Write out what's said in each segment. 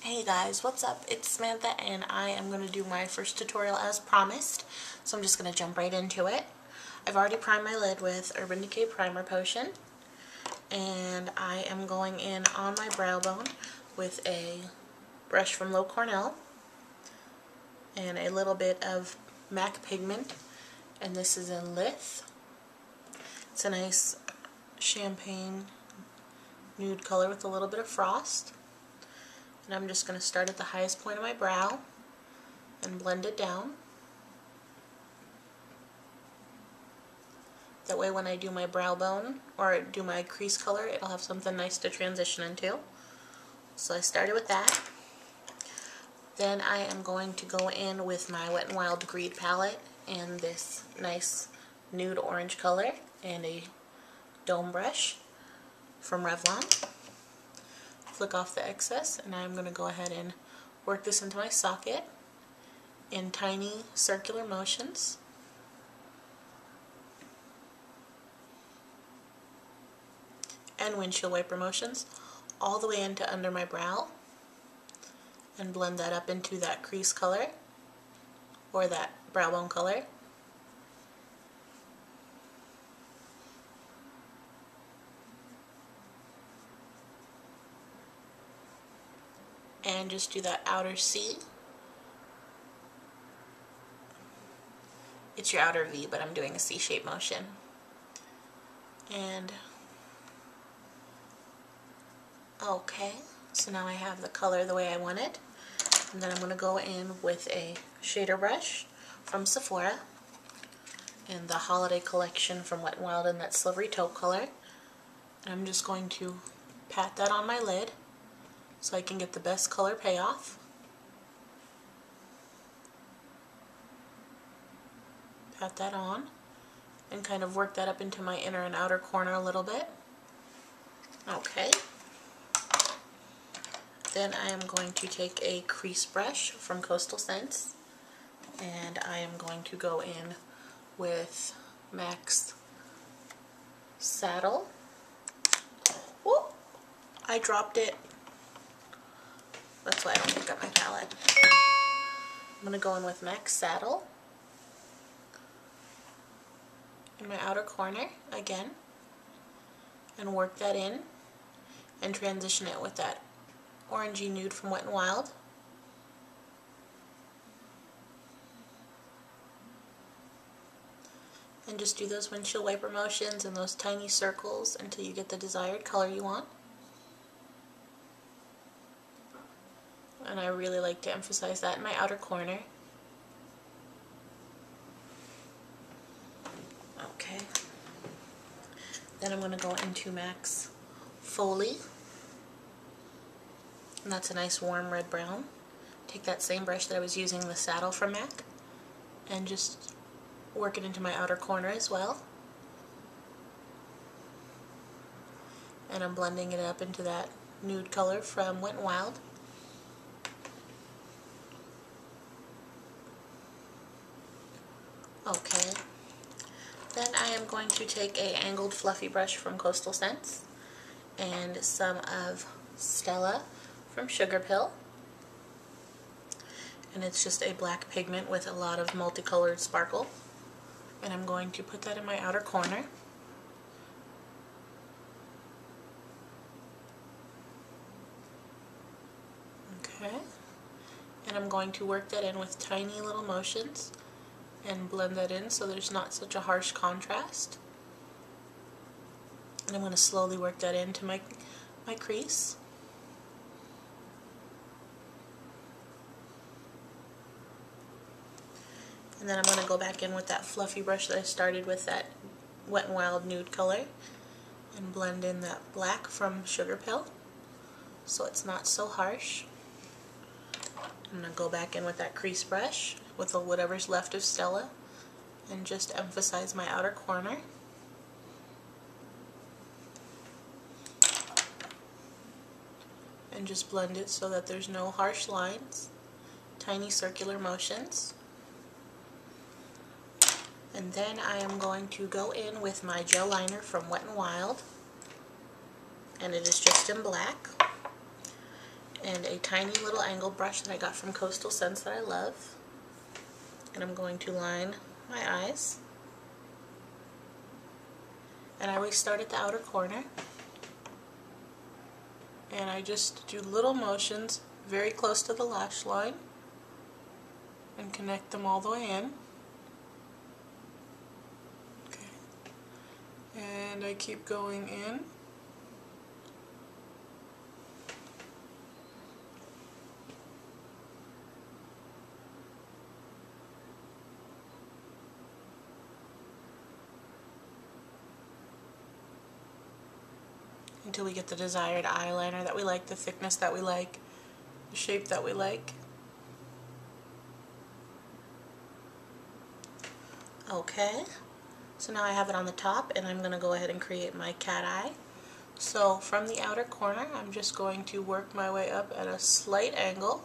Hey guys, what's up? It's Samantha and I am going to do my first tutorial as promised. So I'm just going to jump right into it. I've already primed my lid with Urban Decay Primer Potion. And I am going in on my brow bone with a brush from Low Cornell. And a little bit of MAC pigment. And this is in Lithe. It's a nice champagne nude color with a little bit of frost. And I'm just going to start at the highest point of my brow and blend it down. That way when I do my brow bone or do my crease color, it'll have something nice to transition into. So I started with that. Then I am going to go in with my Wet n Wild Greed palette and this nice nude orange color and a dome brush from Revlon. Flick off the excess, and I'm going to go ahead and work this into my socket in tiny circular motions. And windshield wiper motions all the way into under my brow, and blend that up into that crease color or that brow bone color. And just do that outer C. It's your outer V, but I'm doing a C-shaped motion. And okay, so now I have the color the way I want it. And then I'm going to go in with a shader brush from Sephora in the holiday collection from Wet n Wild in that silvery taupe color. And I'm just going to pat that on my lid so I can get the best color payoff. Pat that on and kind of work that up into my inner and outer corner a little bit. Okay. Then I am going to take a crease brush from Coastal Scents and I am going to go in with MAC's Saddle. Whoop! I dropped it. That's why I don't pick up my palette. I'm going to go in with MAC's Saddle in my outer corner again and work that in and transition it with that orangey nude from Wet n Wild. And just do those windshield wiper motions and those tiny circles until you get the desired color you want. And I really like to emphasize that in my outer corner. Okay. Then I'm going to go into MAC's Folie. And that's a nice warm red brown. Take that same brush that I was using, the Saddle from MAC, and just work it into my outer corner as well. And I'm blending it up into that nude color from Wet n Wild. Okay, then I am going to take a angled fluffy brush from Coastal Scents and some of Stella from Sugarpill, and it's just a black pigment with a lot of multicolored sparkle, and I'm going to put that in my outer corner. Okay, and I'm going to work that in with tiny little motions and blend that in so there's not such a harsh contrast. And I'm going to slowly work that into my crease. And then I'm going to go back in with that fluffy brush that I started with, that Wet n Wild nude color, and blend in that black from Sugarpill so it's not so harsh. I'm going to go back in with that crease brush with whatever's left of Stella and just emphasize my outer corner. And just blend it so that there's no harsh lines, tiny circular motions. And then I am going to go in with my gel liner from Wet n Wild, and it is just in black. and a tiny little angle brush that I got from Coastal Scents that I love. And I'm going to line my eyes. And I always start at the outer corner. And I just do little motions very close to the lash line and connect them all the way in. Okay. And I keep going in. Until we get the desired eyeliner that we like, the thickness that we like, the shape that we like. Okay, so now I have it on the top, and I'm going to go ahead and create my cat eye. So from the outer corner, I'm just going to work my way up at a slight angle.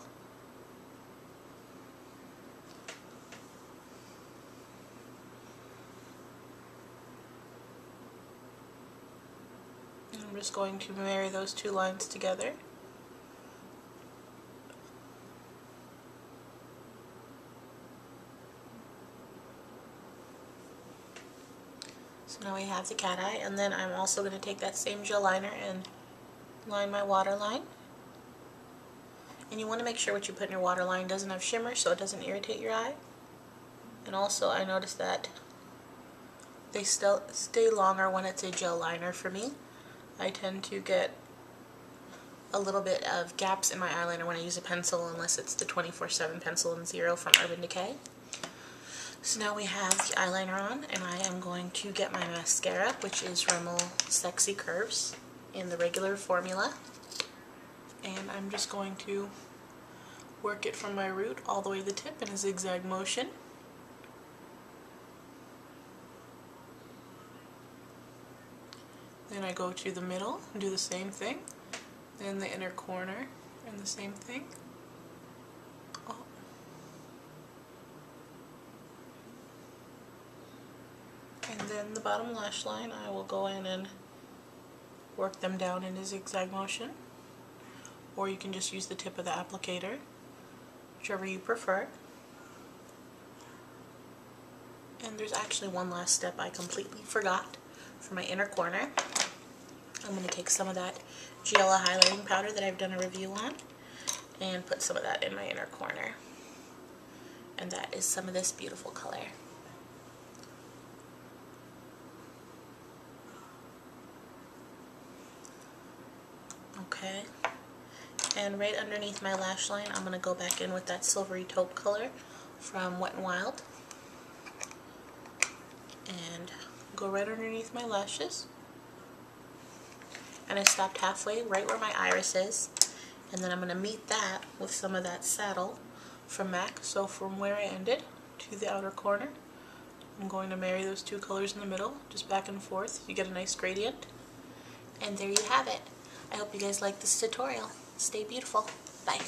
I'm just going to marry those two lines together. So now we have the cat eye, and then I'm also going to take that same gel liner and line my waterline. And you want to make sure what you put in your waterline doesn't have shimmer so it doesn't irritate your eye. And also I noticed that they still stay longer when it's a gel liner for me. I tend to get a little bit of gaps in my eyeliner when I use a pencil, unless it's the 24/7 pencil in Zero from Urban Decay. So now we have the eyeliner on, and I am going to get my mascara, which is Rimmel Sexy Curves in the regular formula. And I'm just going to work it from my root all the way to the tip in a zigzag motion. Then I go to the middle and do the same thing. Then the inner corner and the same thing. Oh. And then the bottom lash line, I will go in and work them down in a zigzag motion. Or you can just use the tip of the applicator, whichever you prefer. And there's actually one last step I completely forgot. For my inner corner, I'm going to take some of that Giella highlighting powder that I've done a review on and put some of that in my inner corner. And that is some of this beautiful color. Okay. And right underneath my lash line, I'm going to go back in with that silvery taupe color from Wet n Wild. And go right underneath my lashes. And I stopped halfway, right where my iris is. And then I'm going to meet that with some of that saddle from MAC. So from where I ended to the outer corner, I'm going to marry those two colors in the middle, just back and forth. You get a nice gradient. And there you have it. I hope you guys like this tutorial. Stay beautiful. Bye.